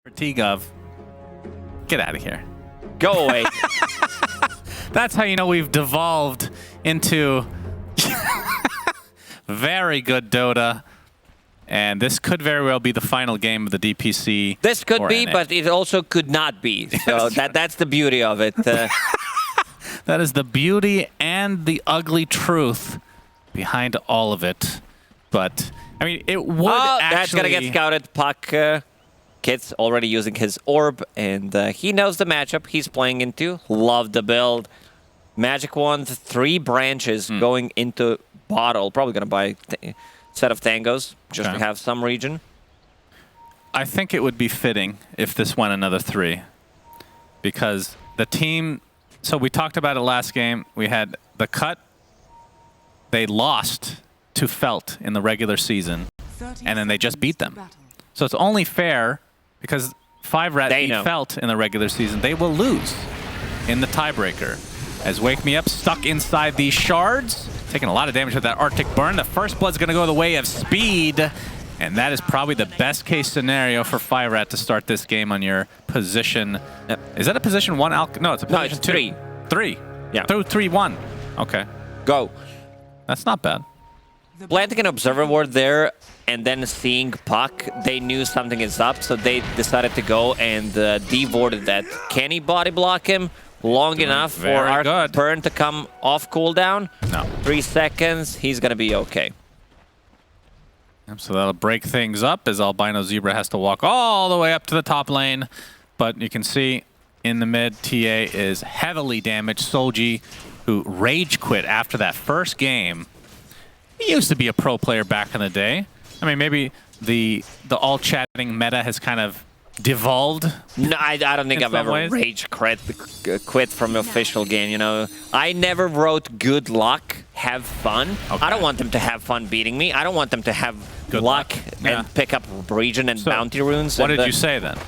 Fatigue of. Get out of here. Go away. That's how you know we've devolved into very good Dota. And this could very well be the final game of the DPC. This could be, NA. but it also could not be. So that's the beauty of it. That is the beauty and the ugly truth behind all of it. But, I mean, it would actually... That's going to get scouted. Puck, Kid's already using his orb, and he knows the matchup he's playing into. Love the build. Magic Wand, 3 branches going into bottle. Probably going to buy a set of tangos just to have some region. I think it would be fitting if this went another 3. Because the team... So we talked about it last game. We had the cut. They lost to Felt in the regular season, and then they just beat them. So it's only fair because 5RAT beat Felt in the regular season. They will lose in the tiebreaker. As Wake Me Up stuck inside these shards, taking a lot of damage with that Arctic Burn. The first blood's going to go the way of speed, and that is probably the best case scenario for 5RAT to start this game on your position. Is that a position 1? No, it's a position 2. 3. 3? Yeah. 3-1. Okay. Go. That's not bad. Planting an Observer Ward there and then seeing Puck, they knew something is up, so they decided to go and de-warded that. Can he body block him long enough for our burn to come off cooldown? No. 3 seconds, he's going to be okay. So that'll break things up as Albino Zebra has to walk all the way up to the top lane. But you can see in the mid, TA is heavily damaged. Solji, who rage quit after that first game. He used to be a pro player back in the day. I mean, maybe the all-chatting meta has kind of devolved. No, I don't think I've ever rage quit from an official game, you know. I never wrote good luck, have fun. Okay. I don't want them to have fun beating me. I don't want them to have good luck and pick up region and bounty runes. What did you say then?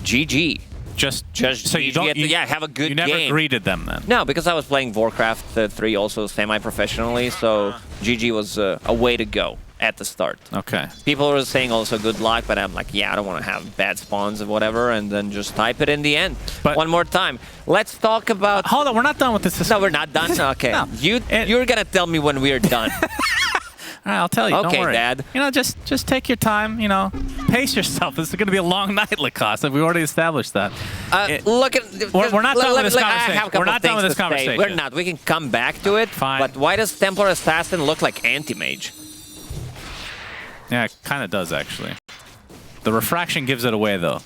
GG. Just so you don't have a good game. You never greeted them then? No, because I was playing Warcraft 3 also semi-professionally, so GG was a way to go at the start. Okay. People were saying also good luck, but I'm like, yeah, I don't want to have bad spawns or whatever, and then just type it in the end. But one more time. Let's talk about... Hold on, we're not done with this. No, we're not done? Okay. No. You're going to tell me when we're done. All right, I'll tell you. Okay, don't worry. Dad. You know, just take your time. You know, pace yourself. This is going to be a long night, Lacoste. We already established that. Look at. We're not done with this conversation. We're not done with this conversation. We're not. We can come back to it. Fine. But why does Templar Assassin look like anti-mage? Yeah, it kind of does actually. The refraction gives it away though.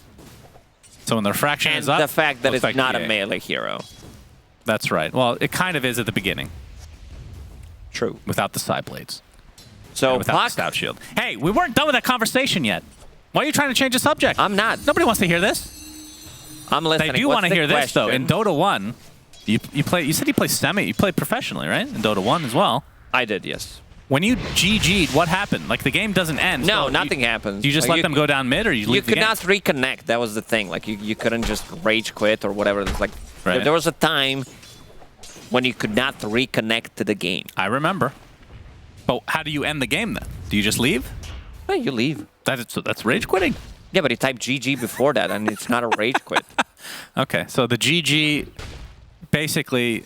So when the refraction is up, and the fact that it's like not a melee hero. That's right. Well, it kind of is at the beginning. True. Without the side blades. So without the stout shield. Hey, we weren't done with that conversation yet. Why are you trying to change the subject? I'm not. Nobody wants to hear this. I'm listening. They do want to hear this though. In Dota 1, you said you play you played professionally, right? In Dota 1 as well. I did, yes. When you GG'd, what happened? Like the game doesn't end. No, so nothing happens. You just let them go down mid, or you leave the game? You could not reconnect. That was the thing. Like you couldn't just rage quit or whatever. It's like there was a time when you could not reconnect to the game. I remember. But how do you end the game then? Do you just leave? No, you leave. That's rage quitting. Yeah, but you type GG before that, and it's not a rage quit. Okay, so the GG basically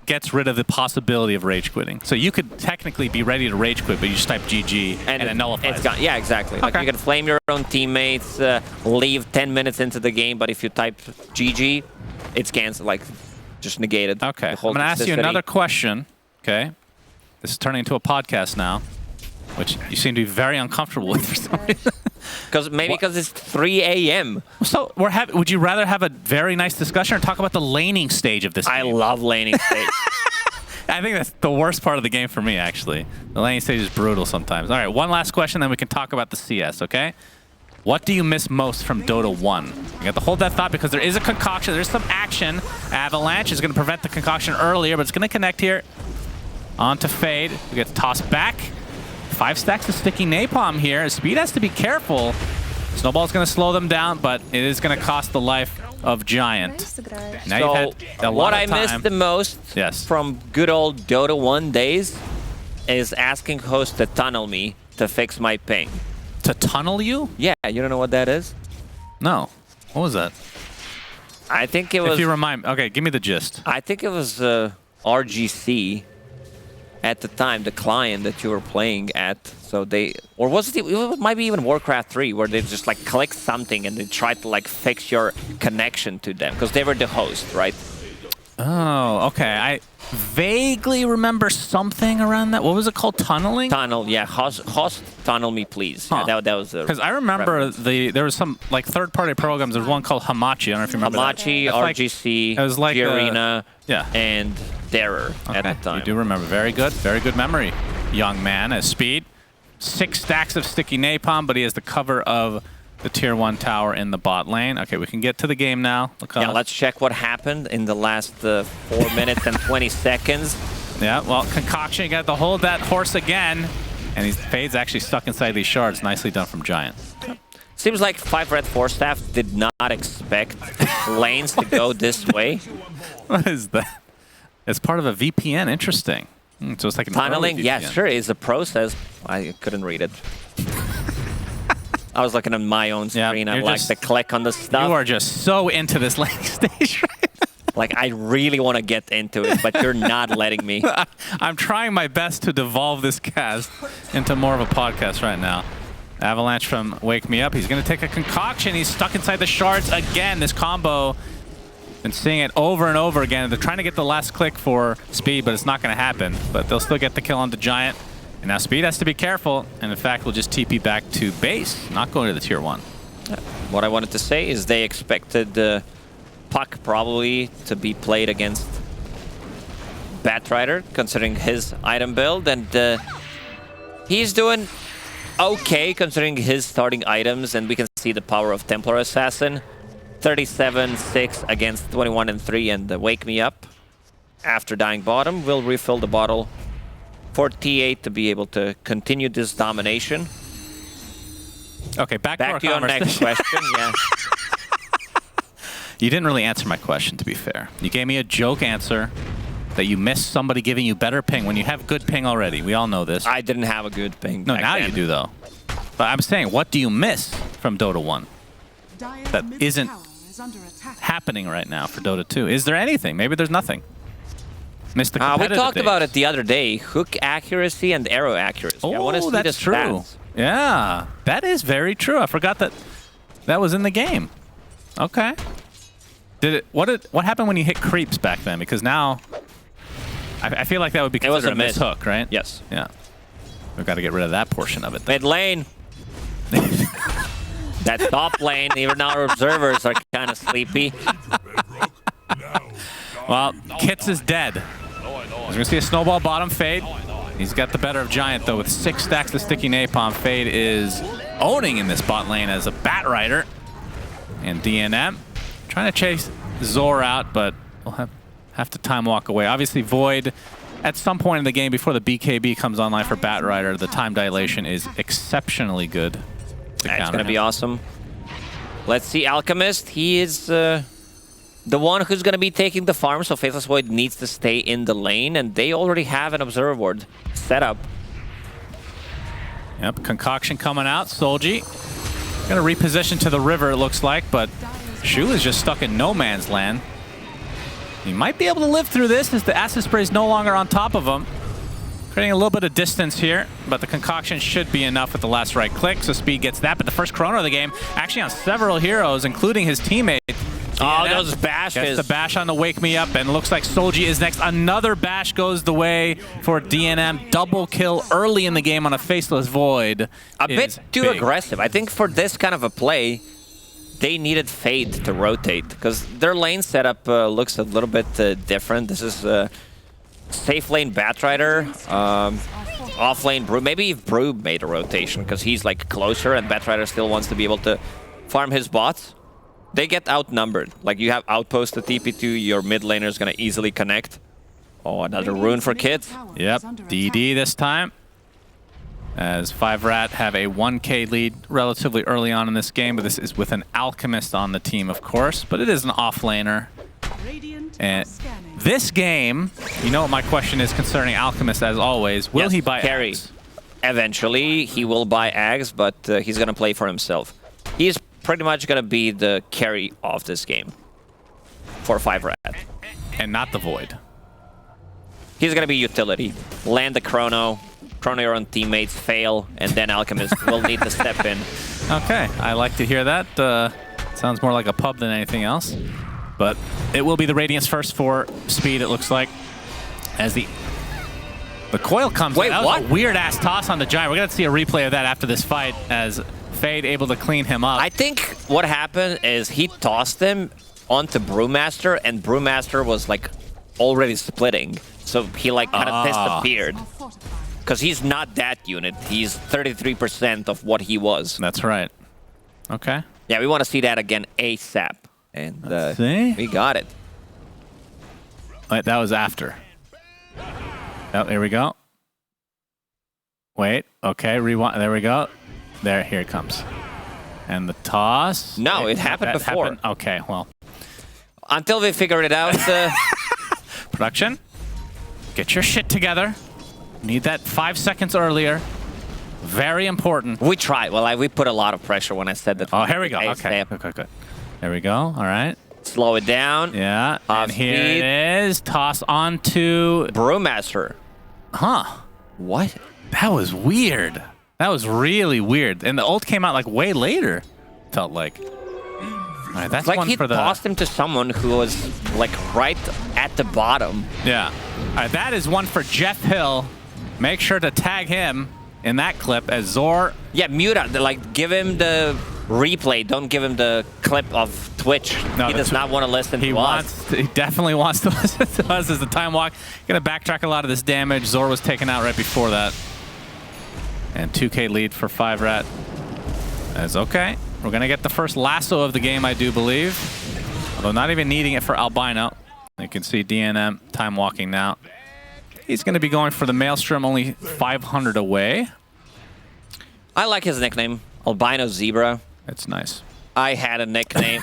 gets rid of the possibility of rage quitting. So you could technically be ready to rage quit, but you just type GG and it nullifies. It's gone. Yeah, exactly. Okay. Like you can flame your own teammates, leave 10 minutes into the game, but if you type GG, it's canceled, like just negated. Okay, I'm going to ask you another question, okay? This is turning into a podcast now, which you seem to be very uncomfortable with for some reason. Because it's 3 a.m. So would you rather have a very nice discussion or talk about the laning stage of this game? I love laning stage. I think that's the worst part of the game for me, actually. The laning stage is brutal sometimes. All right, one last question, then we can talk about the CS, okay? What do you miss most from Dota 1? You have to hold that thought because there is a concoction. There's some action. Avalanche is going to prevent the concoction earlier, but it's going to connect here. On to Fade, who gets tossed back. 5 stacks of sticky napalm here. Speed has to be careful. Snowball's going to slow them down, but it is going to cost the life of Giant. Now you've had a lot of time. What I missed the most from good old Dota 1 days is asking host to tunnel me to fix my ping. To tunnel you? Yeah, you don't know what that is? No. What was that? I think it was... If you remind... Okay, give me the gist. I think it was RGC at the time, the client that you were playing at. So they... Or was it... It might be even Warcraft 3, where they just like click something and they try to like fix your connection to them. Because they were the host, right? Oh, okay. I vaguely remember something around that. What was it called? Tunneling? Tunnel, yeah. Host tunnel me, please. Huh. Yeah, that was... Because I remember there was some like third-party programs. There was one called Hamachi. I don't know if you remember Hamachi, that. RGC, it was like Arena, yeah. and Darer at the time. You do remember. Very good memory, young man. As Speed, 6 stacks of sticky napalm, but he has the cover of the tier 1 tower in the bot lane. Okay, we can get to the game now. Yeah, let's check what happened in the last 4 minutes and 20 seconds. Yeah, well, Concoction, you got to hold that horse again. And Fade's actually stuck inside these shards. Nicely done from Giant. Seems like 5RATFORCESTAFF did not expect lanes to go this way. What is that? It's part of a VPN. Interesting. So it's like an tunneling. VPN. Yeah, sure, it's a process. I couldn't read it. I was looking at my own screen. I like to click on the stuff. You are just so into this laning stage right now. Like, I really want to get into it, but you're not letting me. I'm trying my best to devolve this cast into more of a podcast right now. Avalanche from Wake Me Up. He's going to take a Concoction. He's stuck inside the shards again. This combo, been seeing it over and over again. They're trying to get the last click for Speed, but it's not going to happen. But they'll still get the kill on the Giant. And now Speed has to be careful. And in fact, we'll just TP back to base, not going to the tier 1. What I wanted to say is they expected Puck probably to be played against Batrider, considering his item build. And he's doing okay considering his starting items, and we can see the power of Templar Assassin. 37-6 against 21-3, and Wake Me Up after dying bottom will refill the bottle for T8 to be able to continue this domination. Okay, back to your next question. Yeah. You didn't really answer my question, to be fair. You gave me a joke answer that you missed somebody giving you better ping when you have good ping already. We all know this. I didn't have a good ping. No, now you do, though. But I'm saying, what do you miss from Dota 1 that isn't happening right now for Dota 2? Is there anything? Maybe there's nothing. Missed the competitive we talked days. about it the other day. Hook accuracy and arrow accuracy. Oh, I want to see that's the true. stats. Yeah, that is very true. I forgot that was in the game. Okay. What happened when you hit creeps back then? Because now I feel like that would be considered a miss hook, right? Yes. Yeah. We've got to get rid of that portion of it. Mid lane. That top lane, even our observers are kind of sleepy. Well, Kits is dead. We're going to see a snowball bottom Fade. He's got the better of Giant, though, with 6 stacks of sticky napalm. Fade is owning in this bot lane as a Batrider. And DNM trying to chase Zor out, but we'll have to time walk away. Obviously, Void, at some point in the game before the BKB comes online for Batrider, the time dilation is exceptionally good. That's going to be awesome. Let's see Alchemist. He is the one who's going to be taking the farm, so Faithless Void needs to stay in the lane, and they already have an Observer Ward set up. Yep, Concoction coming out. Solji going to reposition to the river, it looks like, but Shu is just stuck in no man's land. He might be able to live through this as the Acid Spray is no longer on top of him. Creating a little bit of distance here, but the Concoction should be enough with the last right click, so Speed gets that. But the first chrono of the game, actually on several heroes, including his teammate. Oh, those bashes. Gets the bash on the Wake Me Up, and looks like Solji is next. Another bash goes the way for DNM. Double kill early in the game on a Faceless Void. A bit too aggressive. I think for this kind of a play, they needed Fade to rotate, because their lane setup looks a little bit different. This is safe lane Batrider, off lane Brew. Maybe if Brew made a rotation, because he's like closer and Batrider still wants to be able to farm his bots. They get outnumbered. Like, you have Outpost to TP2, your mid laner is going to easily connect. Oh, another rune for Kids. Yep, DD this time. As 5RAT have a 1k lead relatively early on in this game, but this is with an Alchemist on the team, of course. But it is an off-laner. And this game, you know what my question is concerning Alchemist, as always. Will he buy carries? Eventually, he will buy Ags, but he's going to play for himself. He's pretty much going to be the carry of this game for 5RAT. And not the Void. He's going to be utility. Land the Chrono your own teammates, fail, and then Alchemist will need to step in. Okay, I like to hear that. Sounds more like a pub than anything else. But it will be the Radiance first for Speed, it looks like. As the coil comes in. That was a weird-ass toss on the Giant. We're going to see a replay of that after this fight as Fade able to clean him up. I think what happened is he tossed him onto Brewmaster, and Brewmaster was like already splitting. So he like kind of disappeared. Because he's not that unit. He's 33% of what he was. That's right. Okay. Yeah, we want to see that again ASAP. And we got it. Wait, that was after. Oh, there we go. Wait, okay, rewind. There we go. There, here it comes. And the toss. No, it happened before. Okay, well. Until we figured it out. Production, get your shit together. Need that 5 seconds earlier. Very important. We tried. Well, we put a lot of pressure when I said that. Oh, here we go. Okay, good. There we go. All right. Slow it down. Yeah. And here it is. Toss onto Brewmaster. Huh. What? That was weird. That was really weird. And the ult came out like way later. Felt like. All right, that's like one he for the. Tossed him to someone who was like right at the bottom. Yeah. All right, that is one for Jeff Hill. Make sure to tag him in that clip as Zor. Yeah, mute out. Like, give him the replay. Don't give him the clip of Twitch. No, he does not want to listen to us. He definitely wants to listen to us as the time walk. Gonna backtrack a lot of this damage. Zor was taken out right before that. And 2K lead for 5RAT. That's okay. We're gonna get the first lasso of the game, I do believe. Although not even needing it for Albino. You can see DNM time walking now. He's going to be going for the Maelstrom, only 500 away. I like his nickname, Albino Zebra. It's nice. I had a nickname.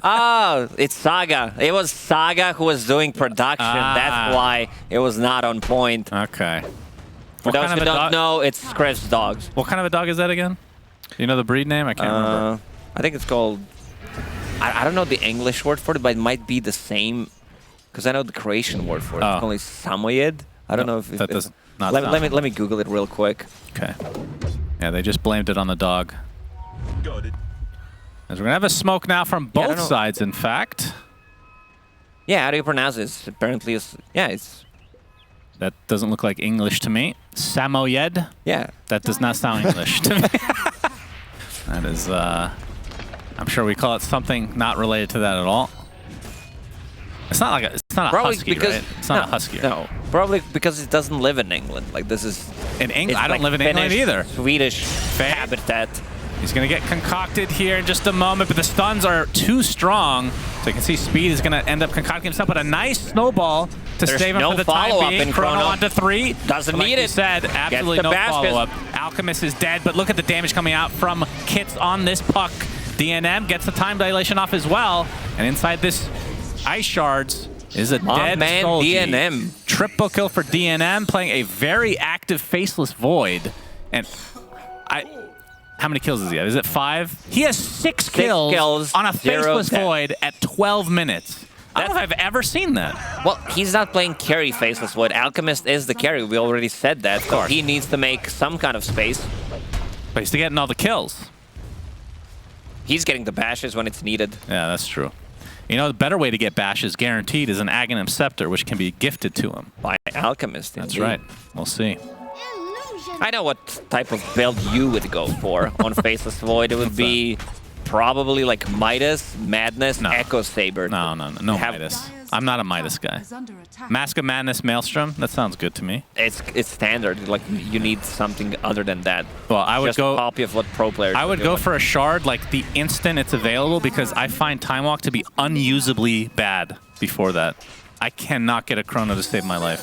Oh, it's Saga. It was Saga who was doing production. That's why it was not on point. Okay. For those who don't know, it's Chris Dogs. What kind of a dog is that again? Do you know the breed name? I can't remember. I think it's called... I don't know the English word for it, but it might be the same... Because I know the Croatian word for it. It's only Samoyed. I don't know if that does not. Let me Google it real quick. Okay. Yeah, they just blamed it on the dog. Got it. As we're gonna have a smoke now from both sides. In fact. Yeah, how do you pronounce it? Apparently, it's. That doesn't look like English to me. Samoyed. Yeah. That does not sound English to me. That is. I'm sure we call it something not related to that at all. It's not like it's not a husky, right? It's not a husky. No, probably because it doesn't live in England. Like this is in England. I don't live in England either. Swedish habitat. He's gonna get concocted here in just a moment, but the stuns are too strong. So you can see Speed is gonna end up concocting himself, but a nice snowball to save him for the time being. Chrono onto 3. Doesn't need it. Said absolutely no follow-up. Alchemist is dead, but look at the damage coming out from Kits on this puck. DNM gets the time dilation off as well, and inside this Ice Shards is a dead man Solji. DNM. Triple kill for DNM, playing a very active Faceless Void. And how many kills does he have? Is it 5? He has 6 kills on a Faceless Void at 12 minutes. I don't know if I've ever seen that. Well, he's not playing carry Faceless Void. Alchemist is the carry. We already said that. So he needs to make some kind of space. But he's getting all the kills. He's getting the bashes when it's needed. Yeah, that's true. You know, the better way to get bashes guaranteed is an Aghanim Scepter, which can be gifted to him. By Alchemist, That's right. We'll see. I know what type of build you would go for on Faceless Void. It would be probably like Midas, Madness, Echo Saber. No Midas. I'm not a Midas guy. Mask of Madness, Maelstrom. That sounds good to me. It's standard. Like you need something other than that. Well, I would go a copy of what pro players. I would go for a shard like the instant it's available because I find Time Walk to be unusably bad before that. I cannot get a Chrono to save my life.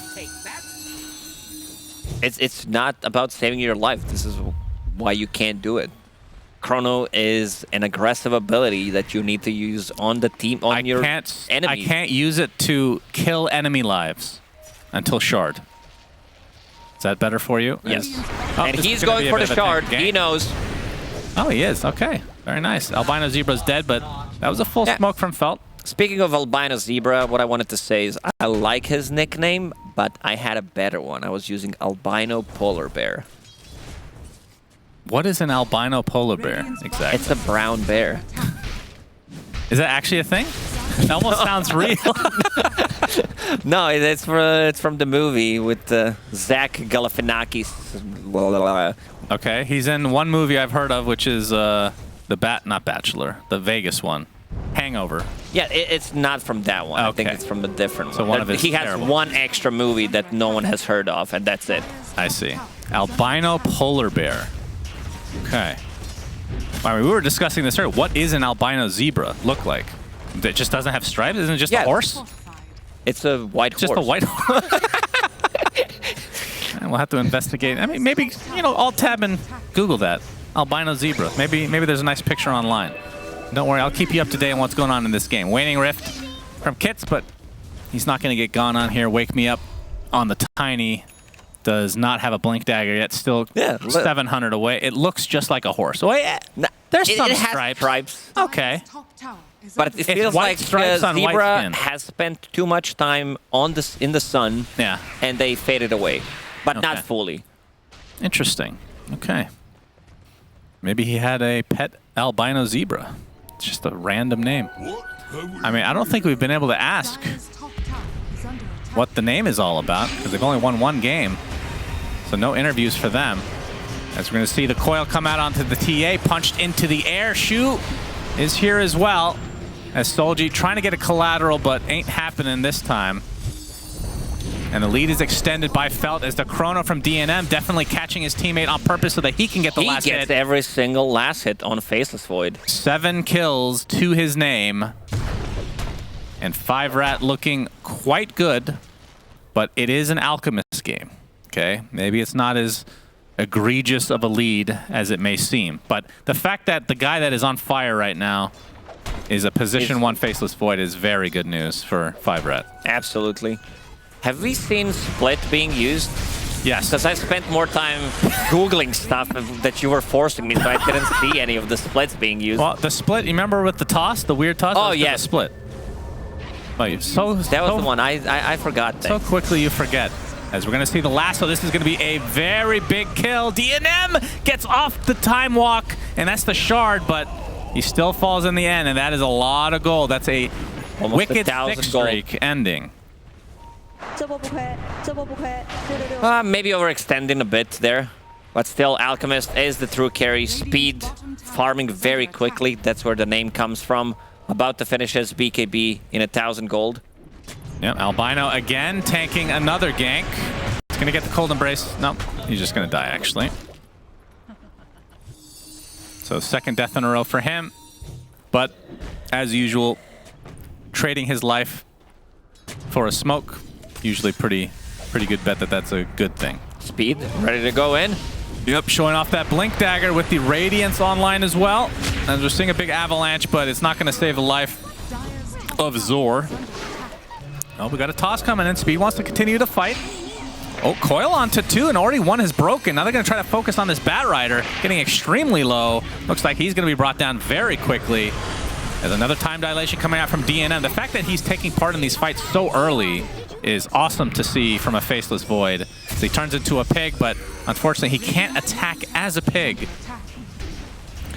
It's not about saving your life. This is why you can't do it. Chrono is an aggressive ability that you need to use on the team, on your enemies. I can't use it to kill enemy lives until Shard. Is that better for you? Yes. And he's going for the Shard. He knows. Oh, he is. Okay. Very nice. Albino Zebra's dead, but that was a full Yeah. smoke from Felt. Speaking of Albino Zebra, what I wanted to say is I like his nickname, but I had a better one. I was using Albino Polar Bear. What is an albino polar bear exactly? It's a brown bear. Is that actually a thing? It almost sounds real. No, it's from the movie with Zach Galifianakis. Okay, he's in one movie I've heard of, which is not Bachelor, the Vegas one, Hangover. Yeah, it's not from that one. I think Okay. it's from a different So one. one of his He has terrible. one extra movie that no one has heard of, and that's it. I see. Albino polar bear. Okay. I mean, we were discussing this earlier. What is an albino zebra look like? It just doesn't have stripes? Isn't it just a horse? It's a white horse. Just a white horse. We'll have to investigate. I mean, maybe, alt tab and Google that. Albino zebra. Maybe there's a nice picture online. Don't worry, I'll keep you up to date on what's going on in this game. Waning Rift from Kits, but he's not going to get gone on here. Wake me up on the tiny. Does not have a blink dagger yet. Still 700 away. It looks just like a horse. Oh, yeah. There's some it has stripes. stripes. Okay. But it feels white like stripes on white Zebra skin. has spent too much time in the sun, Yeah. and they faded away, but Okay. not fully. Interesting. Okay. Maybe he had a pet albino zebra. It's just a random name. I mean, I don't think we've been able to ask what the name is all about because they've only won one game. So no interviews for them. As we're going to see the coil come out onto the TA, punched into the air. Shu is here as well. As Solji trying to get a collateral, but ain't happening this time. And the lead is extended by Felt as the chrono from DNM definitely catching his teammate on purpose so that he can get the last hit. He gets every single last hit on Faceless Void. 7 kills to his name. And 5RAT looking quite good, but it is an Alchemist game. Okay, maybe it's not as egregious of a lead as it may seem, but the fact that the guy that is on fire right now is a position 1 Faceless Void is very good news for 5RAT. Absolutely. Have we seen Split being used? Yes. Because I spent more time Googling stuff that you were forcing me, so I didn't see any of the splits being used. Well, the split, you remember with the toss, the weird toss? Oh, yeah. yes. Split. Oh, That was the one. I forgot that. So quickly you forget. As we're going to see the lasso, this is going to be a very big kill. DNM gets off the time walk, and that's the shard, but he still falls in the end, and that is a lot of gold. That's a Almost wicked 1,000 six gold. streak ending. Maybe overextending a bit there. But still, Alchemist is the true carry. Speed, farming very quickly. That's where the name comes from. About to finish his BKB in 1,000 gold. Yep, Albino again tanking another gank. He's going to get the cold embrace. Nope, he's just going to die, actually. So second death in a row for him. But, as usual, trading his life for a smoke. Usually pretty good bet that that's a good thing. Speed, ready to go in. Yep, showing off that Blink Dagger with the Radiance online as well. As we're seeing a big avalanche, but it's not going to save the life of Zor. Oh, we got a toss coming in. Speed wants to continue to fight. Oh, coil onto 2, and already 1 is broken. Now they're going to try to focus on this Bat Rider, getting extremely low. Looks like he's going to be brought down very quickly. There's another time dilation coming out from DNM. The fact that he's taking part in these fights so early is awesome to see from a Faceless Void. So he turns into a pig, but unfortunately he can't attack as a pig.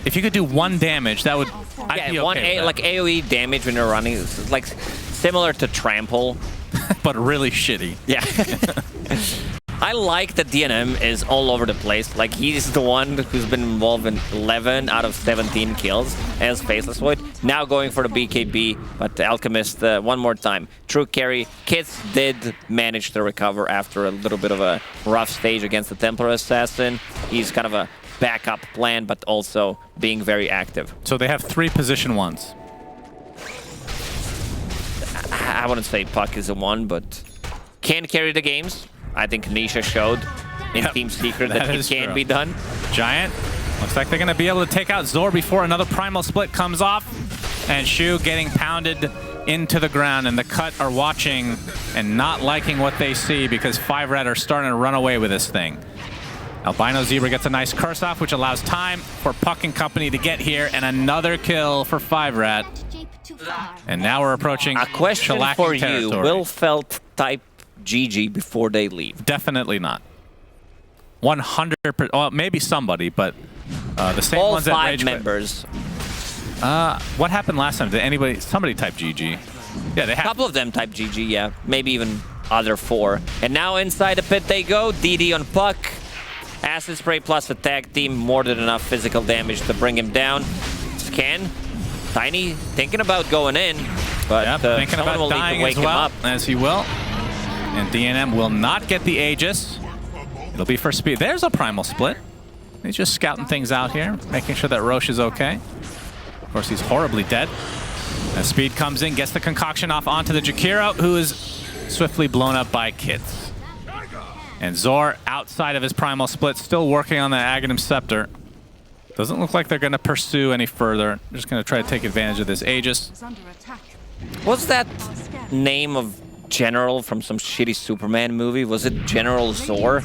If you could do 1 damage, that would... I'd be okay with that. like AoE damage when you're running. It's like similar to Trample. But really shitty. Yeah. I like that DNM is all over the place. Like, he's the one who's been involved in 11 out of 17 kills as Faceless Void. Now going for the BKB, but the Alchemist one more time. True carry. Kits did manage to recover after a little bit of a rough stage against the Templar Assassin. He's kind of a backup plan, but also being very active. So they have 3 position 1s. I wouldn't say Puck is a 1, but can carry the games. I think Nisha showed in Team Secret that it can be done. Giant. Looks like they're going to be able to take out Zor before another Primal Split comes off. And Shu getting pounded into the ground. And the Cut are watching and not liking what they see because 5RAT are starting to run away with this thing. Albino Zebra gets a nice curse off, which allows time for Puck and company to get here, and another kill for 5RAT. And now we're approaching A question for you. territory. Will Felt type GG before they leave? Definitely not. 100%. Well, maybe somebody, but the same All ones that 5 rage quit. members. What happened last time? Did somebody type GG? Yeah, they A have. couple of them type GG, yeah. Maybe even other 4. And now inside the pit they go. DD on Puck. Acid Spray plus the tag team. More than enough physical damage to bring him down. Scan. Tiny thinking about going in, but Yep, thinking someone about will need dying to wake as well, him up. as he will. And DNM will not get the Aegis. It'll be for Speed. There's a Primal Split. He's just scouting things out here, making sure that Roche is okay. Of course, he's horribly dead. As Speed comes in, gets the concoction off onto the Jakiro, who is swiftly blown up by Kids. And Zor, outside of his Primal Split, still working on the Aghanim Scepter. Doesn't look like they're going to pursue any further. They're just going to try to take advantage of this Aegis. What's that name of General from some shitty Superman movie? Was it General Zor?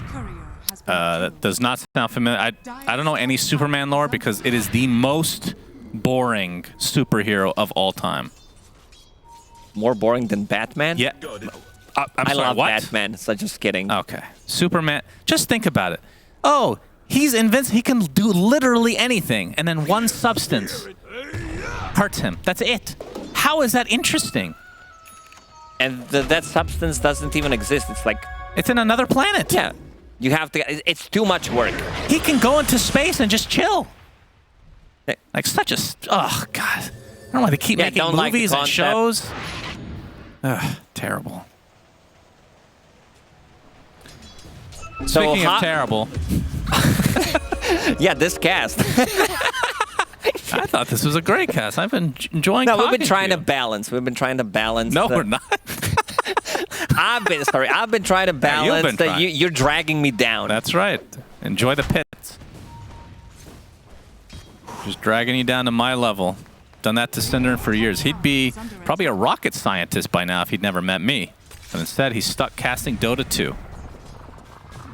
That does not sound familiar. I don't know any Superman lore because it is the most boring superhero of all time. More boring than Batman? Yeah. I'm I sorry, love what? Batman, so just kidding. Okay. Superman. Just think about it. Oh, he's invincible. He can do literally anything. And then one substance hurts him. That's it. How is that interesting? And that substance doesn't even exist. It's like, It's in another planet. yeah, you have to, it's too much work. He can go into space and just chill. Like such a... Oh, God. I don't know why they keep Yeah, making don't like the movies and concept. shows. Ugh, terrible. So Speaking of terrible, yeah, this cast. I thought this was a great cast. I've been enjoying No, we've been talking trying to you. balance. We've been trying to balance. No, we're not. I've been trying to Yeah, you've been balance. trying. You're dragging me down. That's right. Enjoy the pits. Just dragging you down to my level. Done that to Synderen for years. He'd be probably a rocket scientist by now if he'd never met me. But instead, he's stuck casting Dota 2.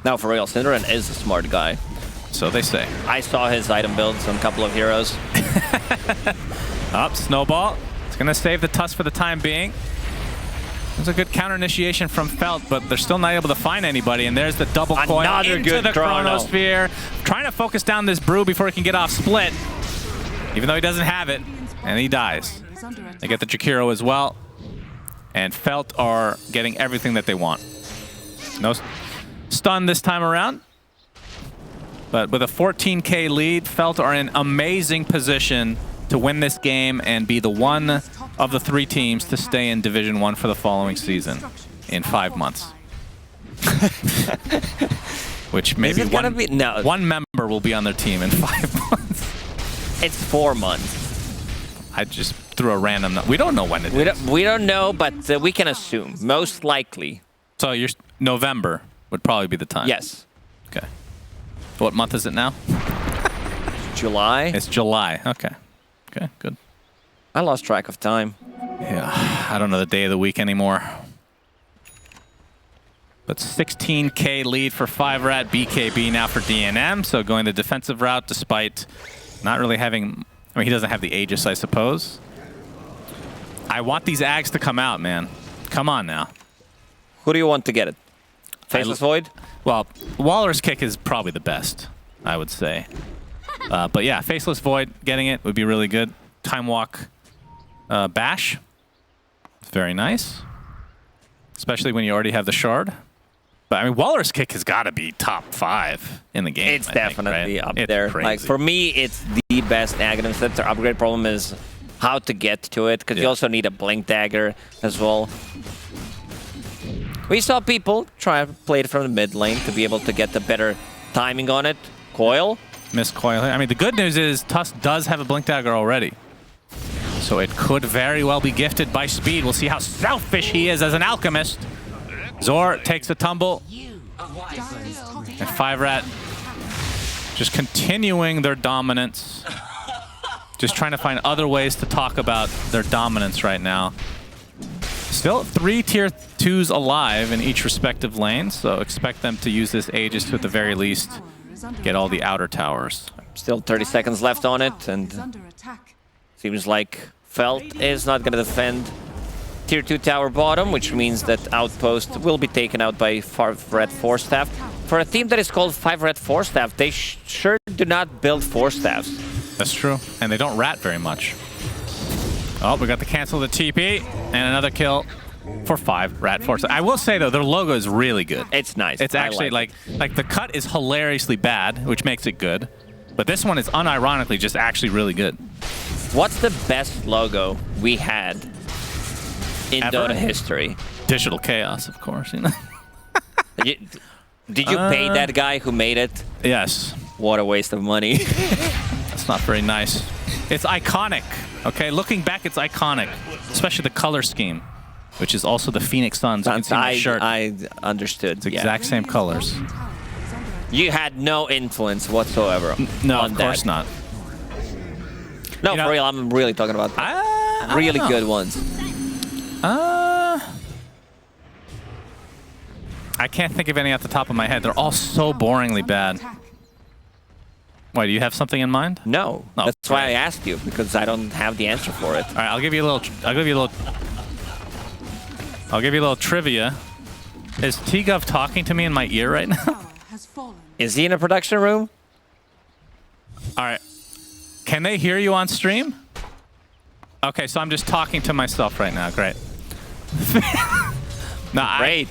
No, for real, Synderen is a smart guy. So they say. I saw his item builds on a couple of heroes. Up, Snowball. It's going to save the Tusk for the time being. There's a good counter initiation from Felt, but they're still not able to find anybody. And there's the double coil Another into good the chrono. Chronosphere. Trying to focus down this Brew before he can get off Split. Even though he doesn't have it. And he dies. They get the Jakiro as well. And Felt are getting everything that they want. No stun this time around. But with a 14K lead, Felt are in amazing position to win this game and be the one of the 3 teams to stay in Division 1 for the following season in 5 months. Which maybe it gonna be? No. one member will be on their team in 5 months. It's 4 months. I just threw a random... We don't know when it is. We don't know, but we can assume. Most likely. So November would probably be the time. Yes. Okay. What month is it now? July. It's July. Okay. Okay, good. I lost track of time. Yeah, I don't know the day of the week anymore. But 16K lead for 5RAT, BKB now for DNM. So going the defensive route despite not really having... I mean, he doesn't have the Aegis, I suppose. I want these Ags to come out, man. Come on now. Who do you want to get it? Faceless Void? Well, Waller's Kick is probably the best, I would say. But yeah, Faceless Void, getting it would be really good. Time Walk Bash. Very nice. Especially when you already have the Shard. But I mean, Waller's Kick has got to be top 5 in the game. It's definitely up It's there. crazy. Like, for me, it's the best Aghanim Scepter upgrade. Problem is how to get to it, because you also need a Blink Dagger as well. We saw people try to play it from the mid lane to be able to get the better timing on it. Coil. Miss Coil. I mean, the good news is Tusk does have a Blink Dagger already. So it could very well be gifted by Speed. We'll see how selfish he is as an alchemist. Zor takes a tumble. And 5RAT just continuing their dominance. Just trying to find other ways to talk about their dominance right now. Still 3 tier 2s alive in each respective lane, so expect them to use this Aegis to, at the very least, get all the outer towers. Still 30 seconds left on it, and seems like Felt is not going to defend Tier 2 tower bottom, which means that Outpost will be taken out by 5RATFORCESTAFF. For a team that is called 5RATFORCESTAFF, they sure do not build 4-staffs. That's true, and they don't rat very much. Oh, we got the cancel the TP, and another kill for 5RATFORCESTAFF. I will say, though, their logo is really good. It's nice. It's actually, like the cut is hilariously bad, which makes it good. But this one is unironically just actually really good. What's the best logo we had in Dota history? Digital Chaos, of course. You know? Did you pay that guy who made it? Yes. What a waste of money. That's not very nice. It's iconic, okay? Looking back, it's iconic. Especially the color scheme, which is also the Phoenix Suns. You can see my shirt. I understood. It's the exact same colors. You had no influence whatsoever. No, on of course not. No, for real, I'm really talking about really good ones. I can't think of any off the top of my head. They're all so boringly bad. Why, do you have something in mind? No, that's why I asked you, because I don't have the answer for it. All right, I'll give you a little trivia. Is T-Gov talking to me in my ear right now? Is he in a production room? All right. Can they hear you on stream? Okay, so I'm just talking to myself right now. Great. Great.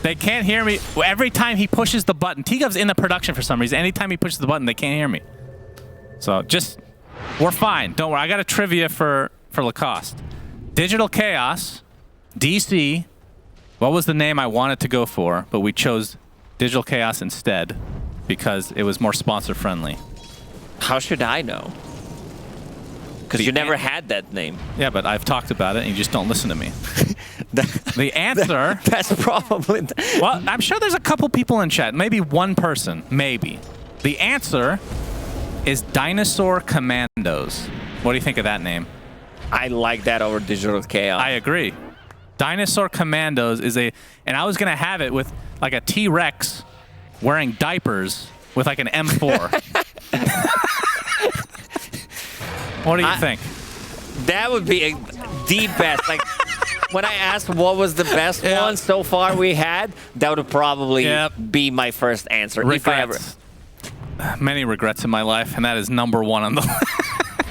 They can't hear me. Every time he pushes the button, T-Gov's in the production for some reason. Anytime he pushes the button, they can't hear me. So just, we're fine. Don't worry. I got a trivia for Lacoste. Digital Chaos, DC. What was the name I wanted to go for, but we chose Digital Chaos instead because it was more sponsor friendly. How should I know? Because you never had that name. Yeah, but I've talked about it and you just don't listen to me. The answer... That's probably... Well, I'm sure there's a couple people in chat. Maybe one person. Maybe. The answer is Dinosaur Commandos. What do you think of that name? I like that over Digital Chaos. I agree. Dinosaur Commandos is a... And I was going to have it with like a T-Rex wearing diapers with like an M4. What do you think? That would be the best. Like, when I asked what was the best one so far we had, that would probably be my first answer. Regrets. Many regrets in my life, and that is number one on the list.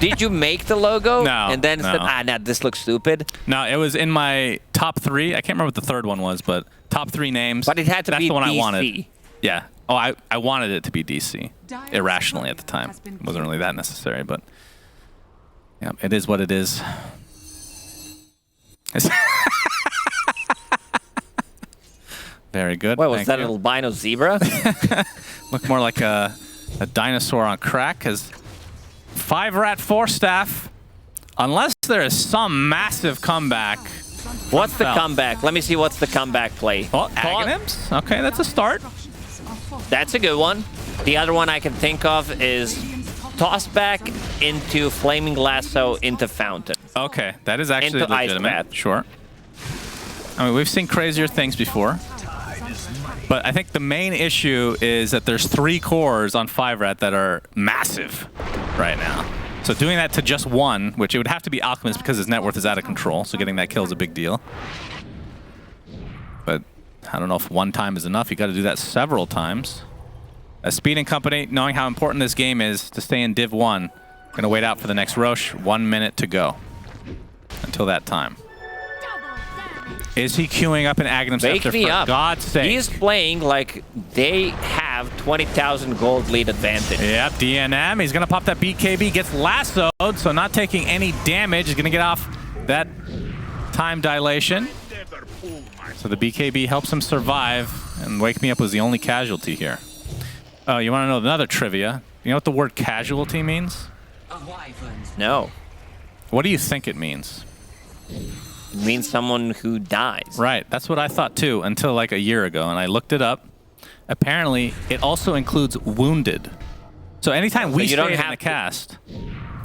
Did you make the logo? No. And then said, no, this looks stupid? No, it was in my top 3. I can't remember what the third one was, but top 3 names. But it had to be the one DC. I wanted. Yeah. Oh, I wanted it to be DC. Irrationally at the time. It wasn't really that necessary, but... Yeah, it is what it is. Very good. What was that, an albino zebra? Look more like a dinosaur on crack, because 5RATFORCESTAFF, unless there is some massive comeback. What's the comeback? Let me see what's the comeback play. Well, Aghanims? Okay, that's a start. That's a good one. The other one I can think of is toss back into Flaming Lasso into Fountain. Okay, that is actually into legitimate. Ice Path. Sure. I mean, we've seen crazier things before. But I think the main issue is that there's 3 cores on 5RAT that are massive right now. So doing that to just one, which it would have to be Alchemist because his net worth is out of control, so getting that kill is a big deal. But I don't know if one time is enough. You got to do that several times. As Speed and Company, knowing how important this game is to stay in Div 1, gonna wait out for the next Roche. 1 minute to go until that time. Is he queuing up an Aghanim Scepter for God's sake? He's playing like they have 20,000 gold lead advantage. Yep, DNM. He's gonna pop that BKB, gets lassoed, so not taking any damage. He's gonna get off that time dilation. So the BKB helps him survive, and Wake Me Up was the only casualty here. Oh, you want to know another trivia? You know what the word casualty means? No. What do you think it means? It means someone who dies. Right, that's what I thought too, until like a year ago, and I looked it up. Apparently, it also includes wounded. So anytime we say it in a cast,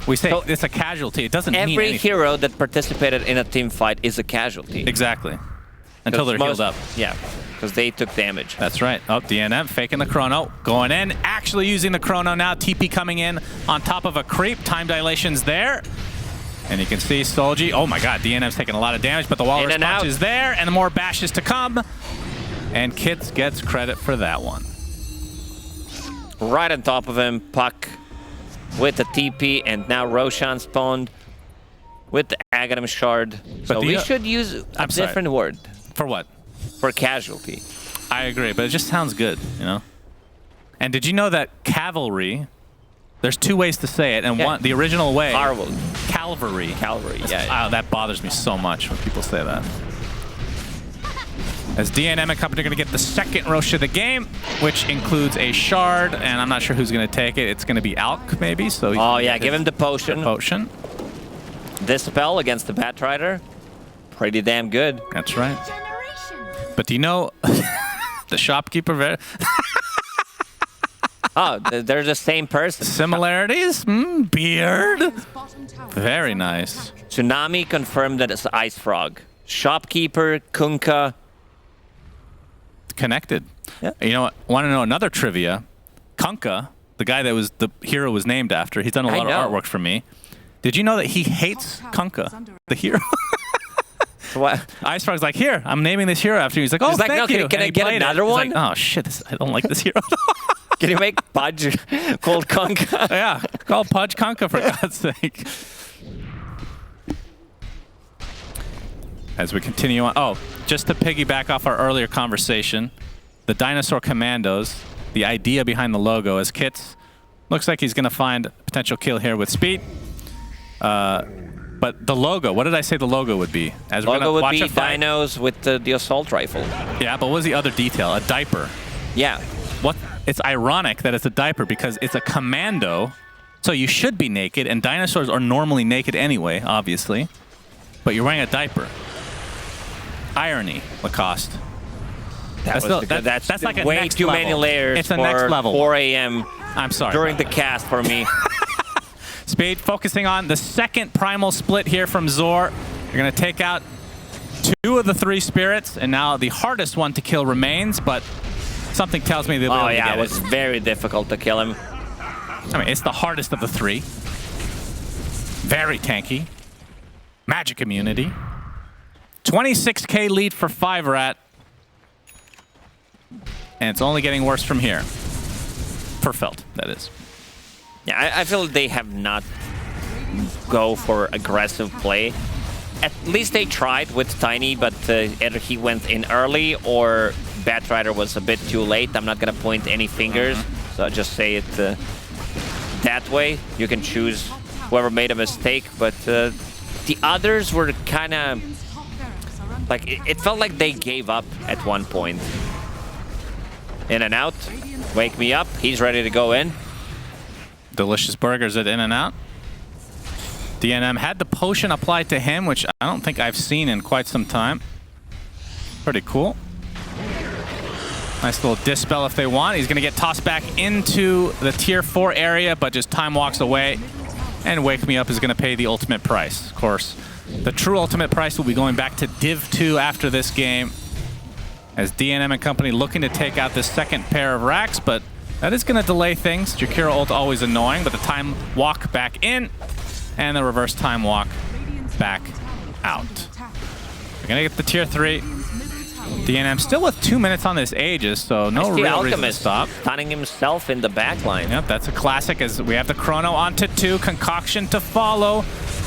we say it's a casualty. It doesn't mean anything. Every hero that participated in a team fight is a casualty. Exactly. until they're healed up. Yeah, because they took damage. That's right. Oh, DNM faking the chrono, going in, actually using the chrono now. TP coming in on top of a creep. Time dilation's there. And you can see Solji. Oh my god, DNM's taking a lot of damage, but the Walrus punch is there, and more bashes to come. And Kits gets credit for that one. Right on top of him, Puck with the TP, and now Roshan spawned with the Aghanim Shard. So we should use a different word. For what? For casualty. I agree, but it just sounds good, you know? And did you know that cavalry, there's two ways to say it, and one, the original way, Calvary. Calvary, yeah. That bothers me so much when people say that. As DNM and company are going to get the second Rosh of the game, which includes a shard, and I'm not sure who's going to take it. It's going to be Alk, maybe. So oh yeah, give him the potion. This spell against the Batrider, pretty damn good. That's right. But do you know the shopkeeper? Oh, they're the same person. Similarities? Beard. Very nice. Tsunami confirmed that it's Ice Frog. Shopkeeper, Kunkka. Connected. Yeah. You know what? Want to know another trivia? Kunkka, the guy that was the hero was named after, he's done a lot of artwork for me. Did you know that he hates Kunkka, the hero? What? Ice Frog's like, here, I'm naming this hero after you. He's like, oh, thank you. Can I get another one? He's like, oh, shit, I don't like this hero. Can you make Pudge called Kunkka? Yeah, call Pudge Kunkka, for God's sake. As we continue on. Oh, just to piggyback off our earlier conversation, the Dinosaur Commandos, the idea behind the logo is Kits. Looks like he's going to find a potential kill here with speed. But the logo, what did I say the logo would be? As we're logo would be dinos with the assault rifle. Yeah, but what was the other detail? A diaper. Yeah. What? It's ironic that it's a diaper because it's a commando, so you should be naked, and dinosaurs are normally naked anyway, obviously. But you're wearing a diaper. Irony, Lacoste. That's like way too many layers. It's the next level. 4 a.m. I'm sorry. During the cast for me. Speed focusing on the second primal split here from Zor. You're going to take out 2 of the 3 spirits, and now the hardest one to kill remains, but something tells me they'll be able to get it. It was very difficult to kill him. I mean, it's the hardest of the 3. Very tanky. Magic immunity. 26k lead for 5RAT. And it's only getting worse from here. For Felt, that is. Yeah, I feel they have not go for aggressive play. At least they tried with Tiny, but either he went in early or Batrider was a bit too late. I'm not going to point any fingers, so I'll just say it that way. You can choose whoever made a mistake, but the others were kind of... like, it felt like they gave up at one point. In and out. Wake me up. He's ready to go in. Delicious burgers at In and Out. DNM had the potion applied to him, which I don't think I've seen in quite some time. Pretty cool. Nice little dispel if they want. He's going to get tossed back into the tier 4 area, but just time walks away. And Wake Me Up is going to pay the ultimate price. Of course, the true ultimate price will be going back to Div 2 after this game. As DNM and company looking to take out this second pair of racks, but that is going to delay things. Jakira ult always annoying, but the time walk back in and the reverse time walk back out. We're going to get the tier 3. DNM still with 2 minutes on this Aegis, so no real reason to stop. Stunning himself in the back line. Yep, that's a classic as we have the chrono onto 2, concoction to follow.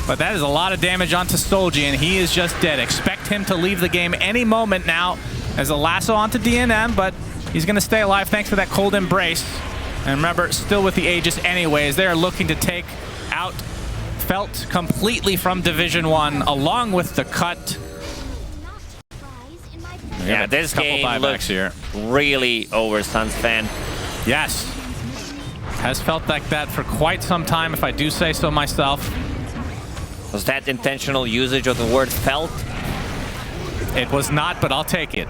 But that is a lot of damage onto Solji, and he is just dead. Expect him to leave the game any moment now as a lasso onto DNM, but he's going to stay alive thanks to that cold embrace. And remember, still with the Aegis anyways. They are looking to take out Felt completely from Division 1, along with the cut. Yeah, this game looks really over Suns fan. Yes. Has felt like that for quite some time, if I do say so myself. Was that intentional usage of the word felt? It was not, but I'll take it.